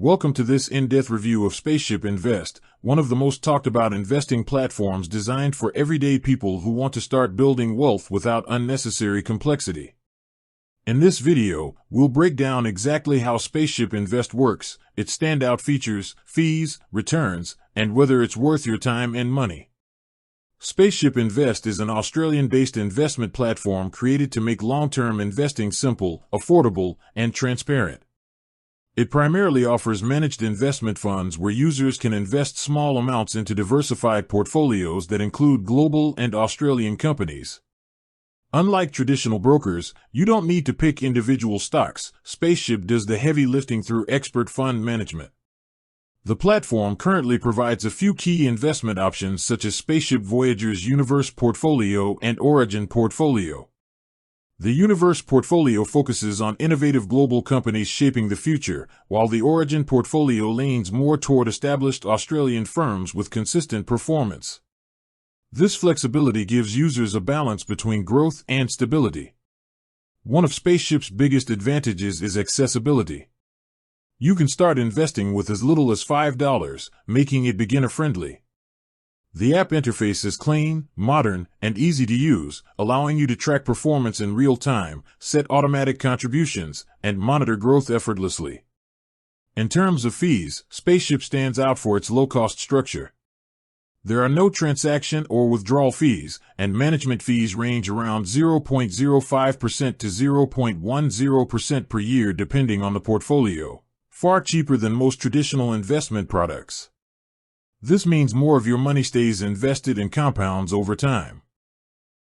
Welcome to this in-depth review of Spaceship Invest, one of the most talked about investing platforms designed for everyday people who want to start building wealth without unnecessary complexity. In this video, we'll break down exactly how Spaceship Invest works, its standout features, fees, returns, and whether it's worth your time and money. Spaceship Invest is an Australian-based investment platform created to make long-term investing simple, affordable, and transparent. It primarily offers managed investment funds where users can invest small amounts into diversified portfolios that include global and Australian companies. Unlike traditional brokers, you don't need to pick individual stocks. Spaceship does the heavy lifting through expert fund management. The platform currently provides a few key investment options such as Spaceship Voyager's Universe Portfolio and Origin Portfolio. The Universe Portfolio focuses on innovative global companies shaping the future, while the Origin Portfolio leans more toward established Australian firms with consistent performance. This flexibility gives users a balance between growth and stability. One of Spaceship's biggest advantages is accessibility. You can start investing with as little as $5, making it beginner-friendly. The app interface is clean, modern, and easy to use, allowing you to track performance in real time, set automatic contributions, and monitor growth effortlessly. In terms of fees, Spaceship stands out for its low-cost structure. There are no transaction or withdrawal fees, and management fees range around 0.05% to 0.10% per year depending on the portfolio, far cheaper than most traditional investment products. This means more of your money stays invested and compounds over time.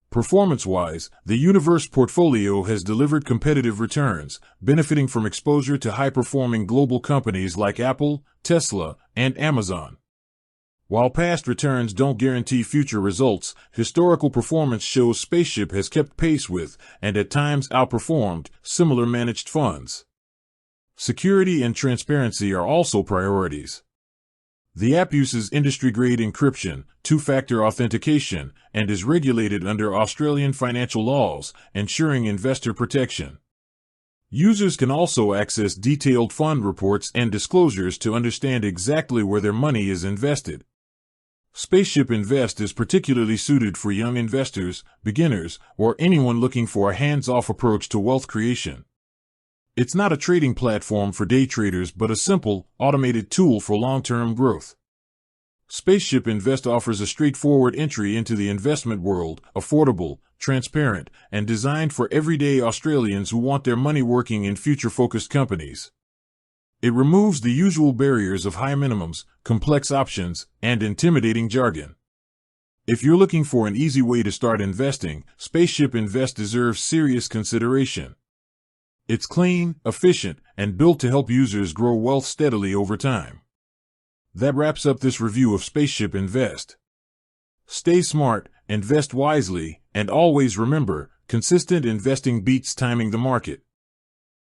Performance-wise, the Universe Portfolio has delivered competitive returns, benefiting from exposure to high-performing global companies like Apple, Tesla, and Amazon. While past returns don't guarantee future results, historical performance shows Spaceship has kept pace with, and at times outperformed, similar managed funds. Security and transparency are also priorities. The app uses industry-grade encryption, two-factor authentication, and is regulated under Australian financial laws, ensuring investor protection. Users can also access detailed fund reports and disclosures to understand exactly where their money is invested. Spaceship Invest is particularly suited for young investors, beginners, or anyone looking for a hands-off approach to wealth creation. It's not a trading platform for day traders but a simple, automated tool for long-term growth. Spaceship Invest offers a straightforward entry into the investment world, affordable, transparent, and designed for everyday Australians who want their money working in future-focused companies. It removes the usual barriers of high minimums, complex options, and intimidating jargon. If you're looking for an easy way to start investing, Spaceship Invest deserves serious consideration. It's clean, efficient, and built to help users grow wealth steadily over time. That wraps up this review of Spaceship Invest. Stay smart, invest wisely, and always remember, consistent investing beats timing the market.